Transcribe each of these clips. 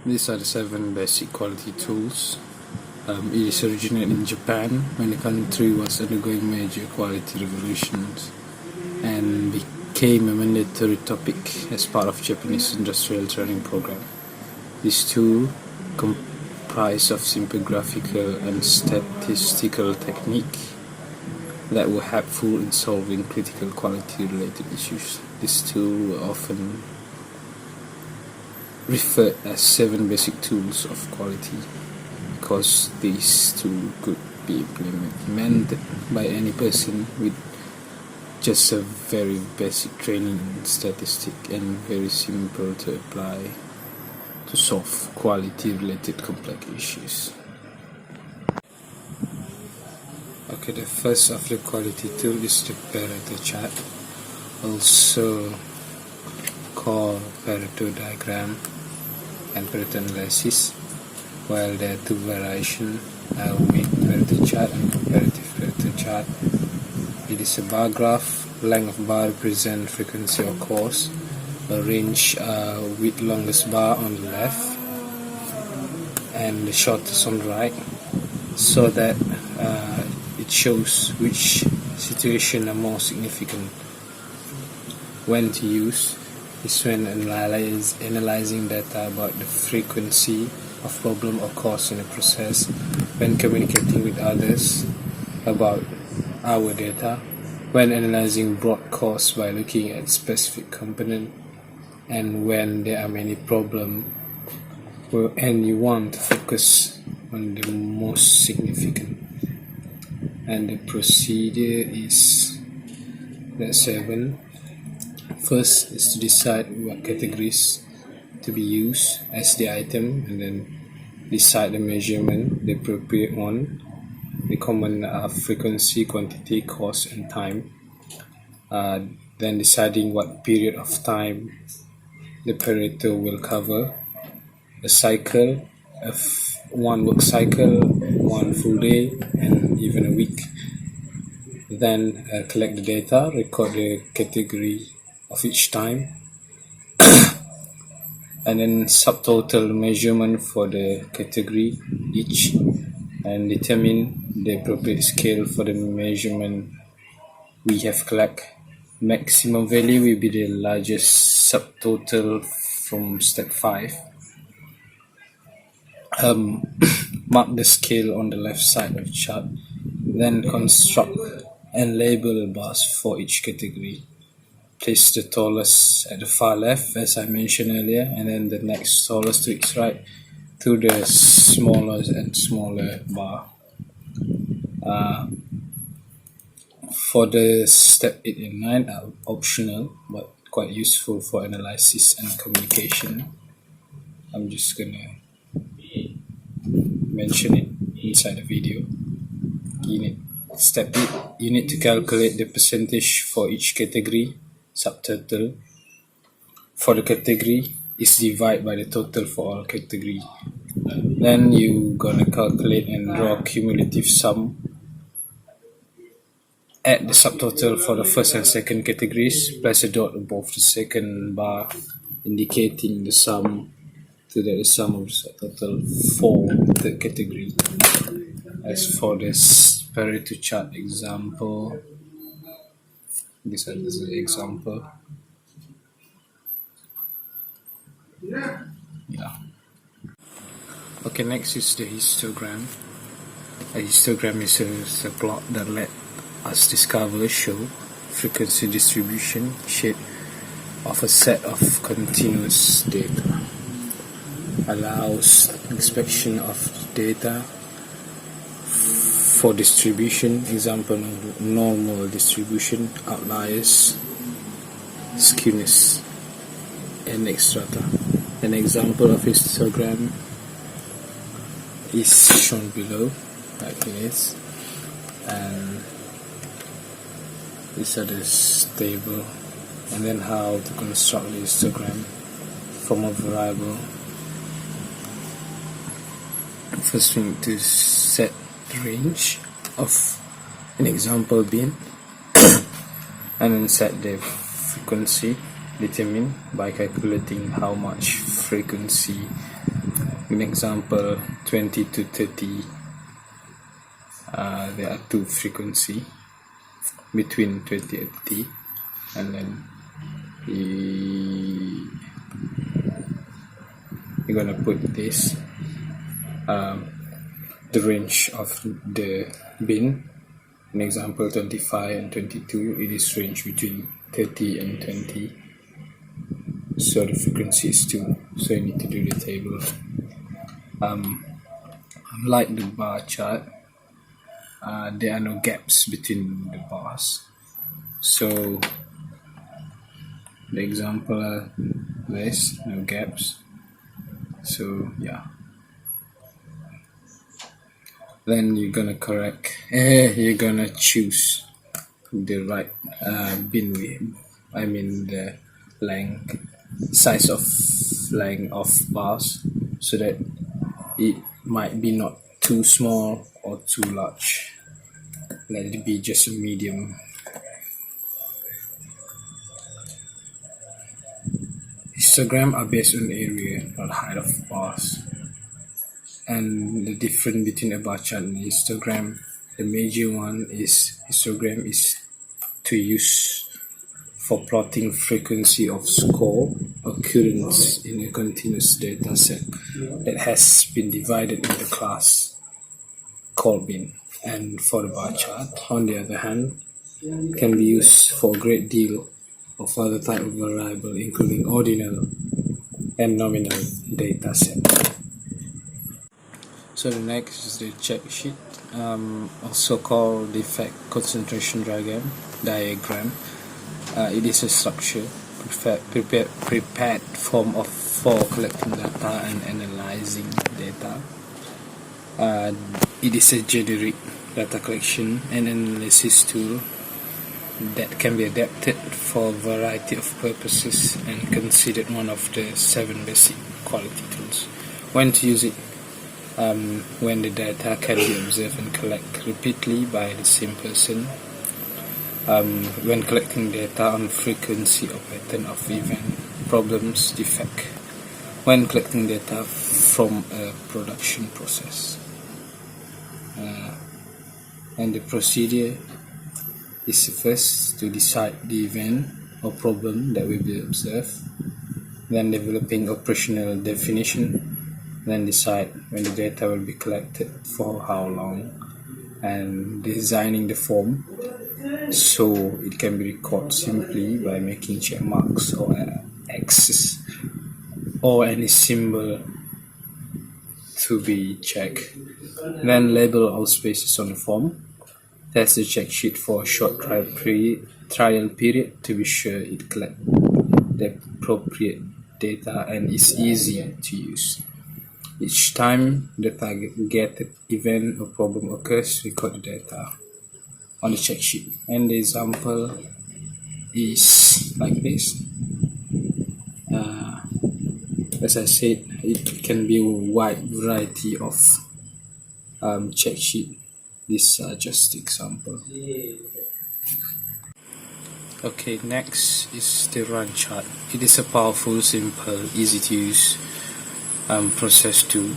These are the 7 basic quality tools. It is originated in Japan when the country was undergoing major quality revolutions and became a mandatory topic as part of Japanese industrial training program. These tools comprise of simple graphical and statistical techniques that were helpful in solving critical quality related issues. These tools were often referred as 7 basic tools of quality because these tools could be implemented by any person with just a very basic training in statistics and very simple to apply to solve quality related complex issues. Okay, the first of the quality tool is the Pareto chart, also called Pareto diagram and Pareto analysis. While there are two variations, with Pareto chart and comparative Pareto chart. It is a bar graph. Length of bar represents frequency of course, arranged with longest bar on the left and the shortest on the right, so that it shows which situation are more significant. When to use is when analyzing data about the frequency of problem or cause in a process, when communicating with others about our data, when analyzing broad cause by looking at specific component, and when there are many problems and you want to focus on the most significant. And the procedure is the 7. First is to decide what categories to be used as the item, and then decide the measurement, the appropriate one, the common frequency, quantity, cost, and time. Then deciding what period of time the Pareto will cover, a cycle, one work cycle, one full day, and even a week. Then collect the data, record the category of each time, and then subtotal measurement for the category each, and determine the appropriate scale for the measurement we have collect. Maximum value will be the largest subtotal from step 5. Mark the scale on the left side of the chart, then construct and label bars for each category. Place the tallest at the far left, as I mentioned earlier, and then the next tallest to its right to the smallest and smaller bar. For the step 8 and 9 are optional but quite useful for analysis and communication. I'm just gonna mention it inside the video. Step 8, you need to calculate the percentage for each category. Subtotal for the category is divided by the total for all category. Then you gonna calculate and draw cumulative sum. Add the subtotal for the first and second categories. Place a dot above the second bar indicating the sum to the sum of the subtotal for the category. As for this Pareto chart example, this is an example. Yeah. Okay, next is the histogram. A histogram is a plot that let us show frequency distribution shape of a set of continuous data. Allows inspection of data for distribution, example normal distribution, outliers, skewness, and strata. An example of histogram is shown below, like this, and these are the table, and then how to construct the histogram from a variable. First we need to set the range of an example bin and then set the frequency determined by calculating how much frequency In example 20 to 30, there are two frequency between 20 and 30, and then you're gonna put this the range of the bin. In example 25 and 22, it is range between 30 and 20, so the frequency is 2, so you need to do the table. Unlike the bar chart, there are no gaps between the bars, so the example are this, no gaps, so yeah. Then you're gonna you're gonna choose the right bin width, I mean the size of length of bars, so that it might be not too small or too large. Let it be just a medium. Histograms are based on area, not height of bars. And the difference between a bar chart and histogram, the major one is histogram is to use for plotting frequency of score occurrence in a continuous data set that has been divided into class called bin. And for the bar chart, on the other hand, can be used for a great deal of other type of variable, including ordinal and nominal data set. So the next is the check sheet, also called the fact concentration diagram. It is a structure prepared form for collecting data and analyzing data. It is a generic data collection and analysis tool that can be adapted for a variety of purposes and considered one of the 7 basic quality tools. When to use it? When the data can be observed and collected repeatedly by the same person. When collecting data on frequency or pattern of event, problems, defect. When collecting data from a production process. And the procedure is first to decide the event or problem that will be observed, then developing operational definition, then decide when the data will be collected, for how long, and designing the form so it can be recorded simply by making check marks or X's or any symbol to be checked. Then label all spaces on the form. Test the check sheet for a short trial period to be sure it collects the appropriate data and is easy to use. Each time the target event or problem occurs, record the data on the check sheet. And the example is like this. As I said, it can be a wide variety of check sheet. These are just example. Okay, next is the run chart. It is a powerful, simple, easy to use process tool.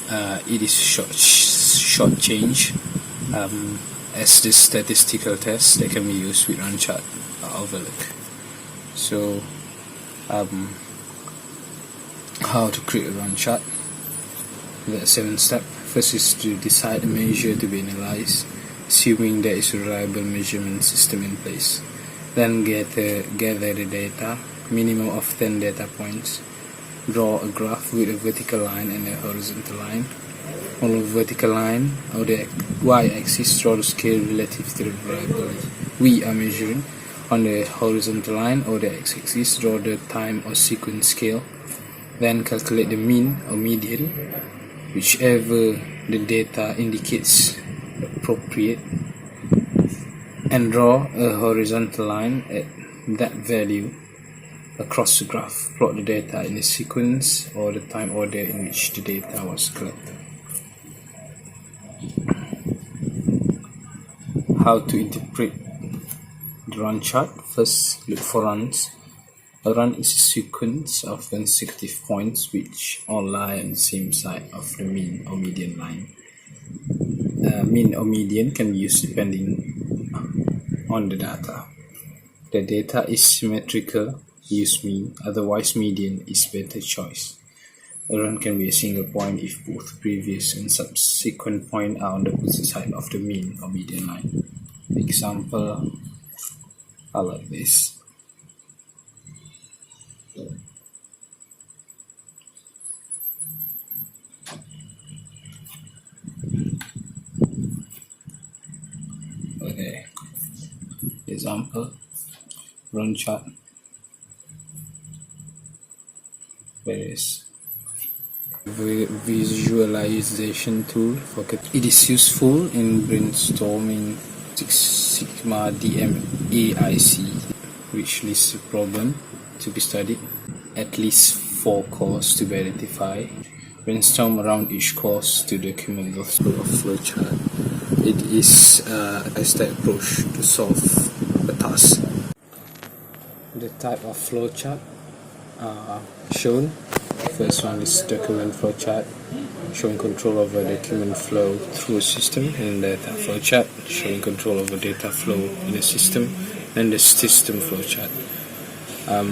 It is short change as the statistical test that can be used with run chart overlook. So how to create a run chart? There are 7 steps. First is to decide the measure to be analyzed, assuming there is a reliable measurement system in place. Then gather the data, minimum of 10 data points. Draw a graph with a vertical line and a horizontal line. On the vertical line or the y-axis, draw the scale relative to the variable we are measuring. On the horizontal line or the x-axis, draw the time or sequence scale. Then calculate the mean or median, whichever the data indicates appropriate, and draw a horizontal line at that value across the graph. Plot the data in the sequence or the time order in which the data was collected. How to interpret the run chart? First, look for runs. A run is a sequence of consecutive points which all lie on the same side of the mean or median line. Mean or median can be used depending on the data. The data is symmetrical, use mean, otherwise median is better choice. A run can be a single point if both previous and subsequent points are on the opposite side of the mean or median line. Example are like this. Okay. Example, run chart. Various visualization tool for it is useful in brainstorming Six Sigma DMAIC, which lists a problem to be studied, at least 4 cores to be identified. Brainstorm around each course to document the flow of flowchart. It is a step approach to solve a task. The type of flowchart are shown. First one is document flowchart, showing control over document flow through a system, and data flowchart, showing control over data flow in a system, and the system flowchart,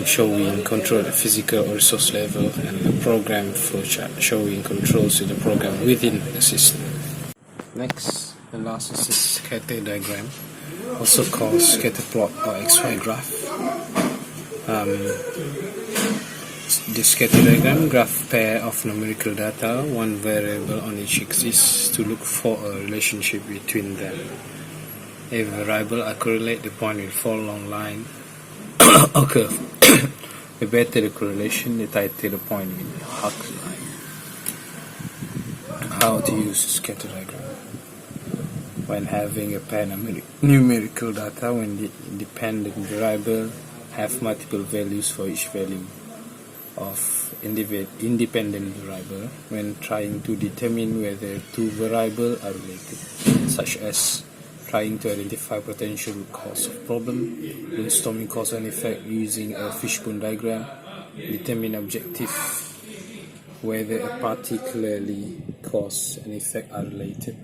showing control at the physical or resource level, and the program flowchart, showing controls in the program within the system. Next, the last is a scatter diagram, also called scatter plot or XY graph. The scatter diagram graph pair of numerical data, one variable on each axis, to look for a relationship between them. A variable are correlate, the point will fall along line or curve. The better the correlation, the tighter the point will arc line. How to use a scatter diagram? When having a pair numerical data, when the independent variable have multiple values for each value of independent variable, when trying to determine whether two variables are related, such as trying to identify potential cause of problem, brainstorming cause and effect using a fishbone diagram, determine objective whether a particularly cause and effect are related,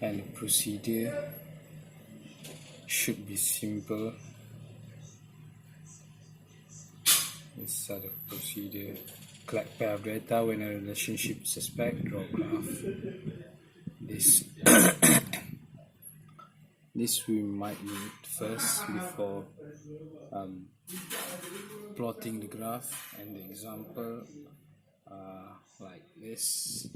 and the procedure should be simple. This is the procedure. Collect pair of data when a relationship is suspect, draw graph. This we might need first before plotting the graph, and the example like this.